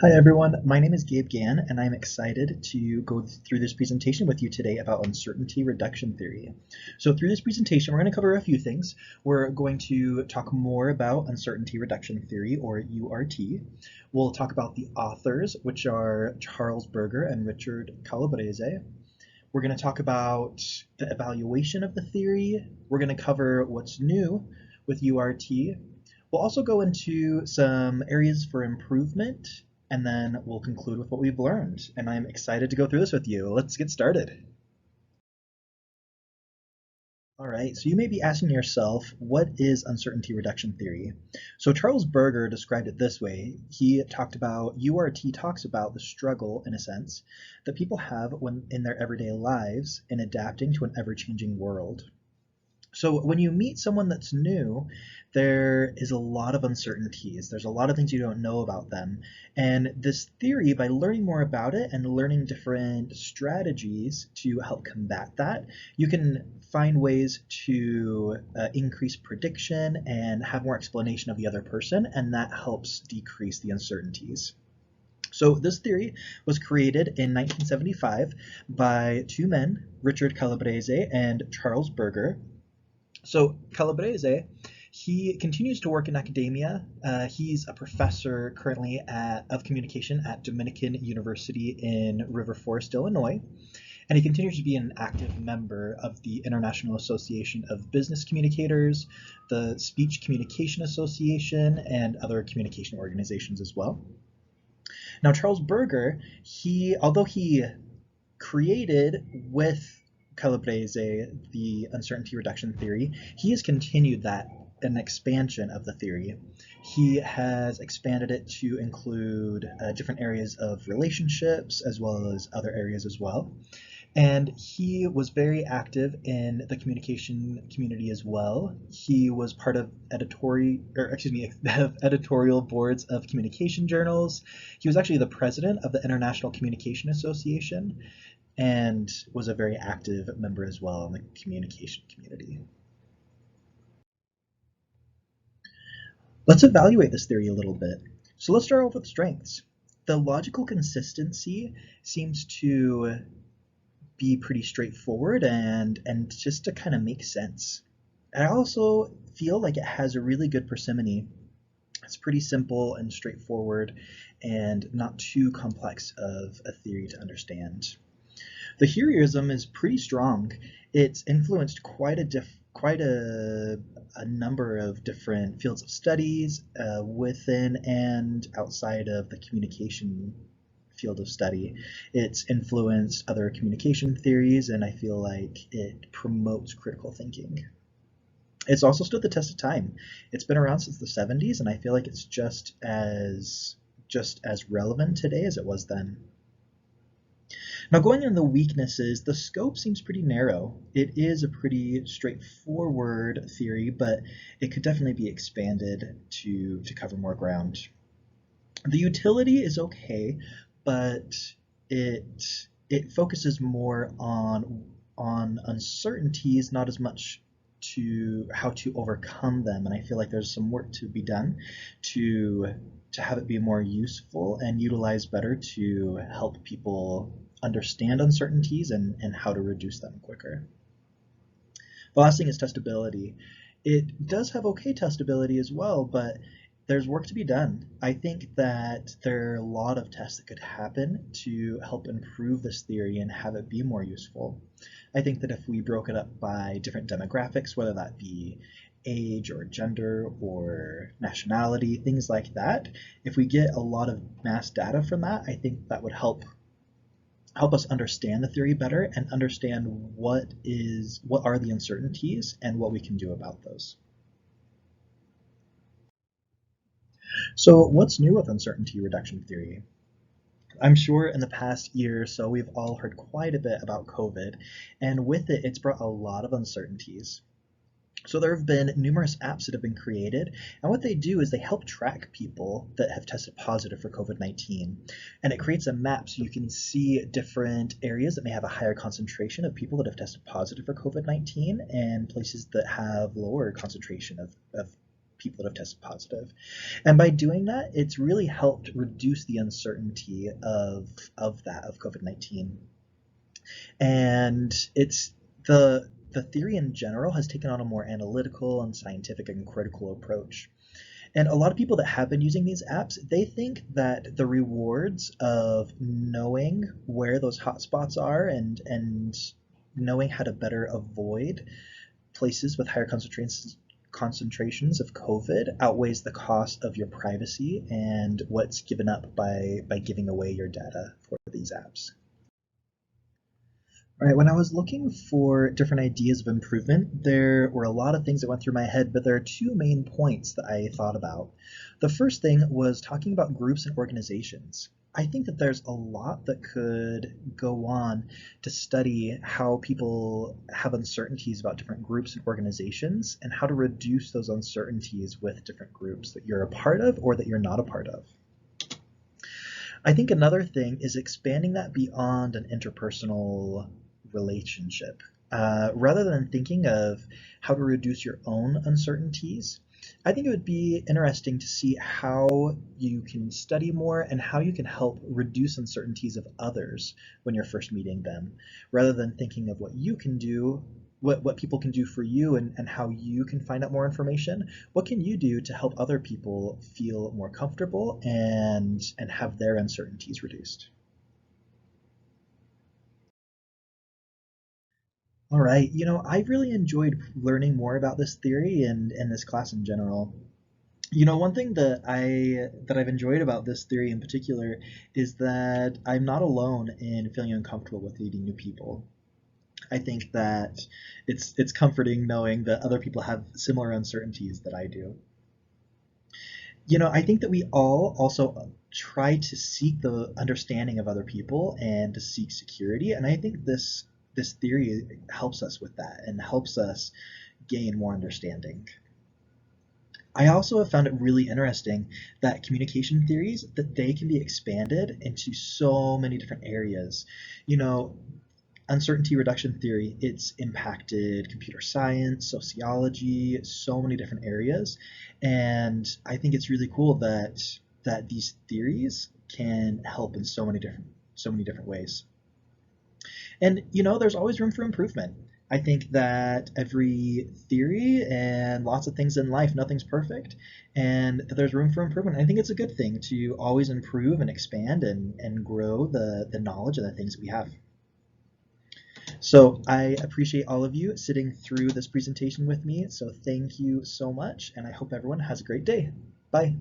Hi everyone, my name is Gabe Gann and I'm excited to go through this presentation with you today about uncertainty reduction theory. So through this presentation we're going to cover a few things. We're going to talk more about uncertainty reduction theory, or URT. We'll talk about the authors, which are Charles Berger and Richard Calabrese. We're going to talk about the evaluation of the theory. We're going to cover what's new with URT. We'll also go into some areas for improvement, and then we'll conclude with what we've learned. And I'm excited to go through this with you. Let's get started. All right, so you may be asking yourself, what is uncertainty reduction theory? So Charles Berger described it this way. He talked about, URT talks about the struggle, in a sense, that people have when in their everyday lives in adapting to an ever-changing world. So when you meet someone that's new, there is a lot of uncertainties. There's a lot of things you don't know about them. And this theory, by learning more about it and learning different strategies to help combat that, you can find ways to increase prediction and have more explanation of the other person, and that helps decrease the uncertainties. So this theory was created in 1975 by two men, Richard Calabrese and Charles Berger. So Calabrese, he continues to work in academia. He's a professor currently of communication at Dominican University in River Forest, Illinois, and he continues to be an active member of the International Association of Business Communicators, the Speech Communication Association, and other communication organizations as well. Now, Charles Berger, although he created with Calabrese the uncertainty reduction theory, he has continued that an expansion of the theory. He has expanded it to include different areas of relationships as well as other areas as well. And he was very active in the communication community as well. He was part of editorial boards of communication journals. He was actually the president of the International Communication Association and was a very active member as well in the communication community. Let's evaluate this theory a little bit. So let's start off with strengths. The logical consistency seems to be pretty straightforward and just to kind of make sense. I also feel like it has a really good parsimony. It's pretty simple and straightforward and not too complex of a theory to understand. The heroism is pretty strong. It's influenced quite a number of different fields of studies within and outside of the communication field of study. It's influenced other communication theories, and I feel like it promotes critical thinking. It's also stood the test of time. It's been around since the 70s, and I feel like it's just as relevant today as it was then. Now, going into the weaknesses, the scope seems pretty narrow. It is a pretty straightforward theory, but it could definitely be expanded to cover more ground. The utility is okay, but it focuses more on uncertainties, not as much to how to overcome them. And I feel like there's some work to be done to have it be more useful and utilized better to help people understand uncertainties and how to reduce them quicker. The last thing is testability. It does have okay testability as well, but there's work to be done. I think that there are a lot of tests that could happen to help improve this theory and have it be more useful. I think that if we broke it up by different demographics, whether that be age or gender or nationality, things like that, if we get a lot of mass data from that, I think that would help us understand the theory better and understand what are the uncertainties and what we can do about those. So what's new with uncertainty reduction theory? I'm sure in the past year or so we've all heard quite a bit about COVID, and with it, it's brought a lot of uncertainties. So there have been numerous apps that have been created, and what they do is they help track people that have tested positive for COVID-19. And it creates a map so you can see different areas that may have a higher concentration of people that have tested positive for COVID-19 and places that have lower concentration of people that have tested positive. And by doing that, it's really helped reduce the uncertainty of COVID-19. And it's the theory in general has taken on a more analytical and scientific and critical approach. And a lot of people that have been using these apps, they think that the rewards of knowing where those hotspots are and knowing how to better avoid places with higher concentrations of COVID outweighs the cost of your privacy and what's given up by giving away your data for these apps. All right, when I was looking for different ideas of improvement, there were a lot of things that went through my head, but there are two main points that I thought about. The first thing was talking about groups and organizations. I think that there's a lot that could go on to study how people have uncertainties about different groups and organizations and how to reduce those uncertainties with different groups that you're a part of or that you're not a part of. I think another thing is expanding that beyond an interpersonal relationship. Rather than thinking of how to reduce your own uncertainties, I think it would be interesting to see how you can study more and how you can help reduce uncertainties of others when you're first meeting them, rather than thinking of what you can do, what people can do for you and how you can find out more information. What can you do to help other people feel more comfortable and have their uncertainties reduced? All right, I really enjoyed learning more about this theory and this class in general. One thing that I've enjoyed about this theory in particular is that I'm not alone in feeling uncomfortable with leading new people. I think that it's comforting knowing that other people have similar uncertainties that I do. I think that we all also try to seek the understanding of other people and to seek security, and I think this theory helps us with that and helps us gain more understanding. I also have found it really interesting that communication theories that they can be expanded into so many different areas. You know, uncertainty reduction theory, it's impacted computer science, sociology, so many different areas. And I think it's really cool that these theories can help in so many different ways. And there's always room for improvement. I think that every theory and lots of things in life, nothing's perfect, and that there's room for improvement. I think it's a good thing to always improve and expand and grow the knowledge and the things that we have. So I appreciate all of you sitting through this presentation with me. So thank you so much, and I hope everyone has a great day. Bye.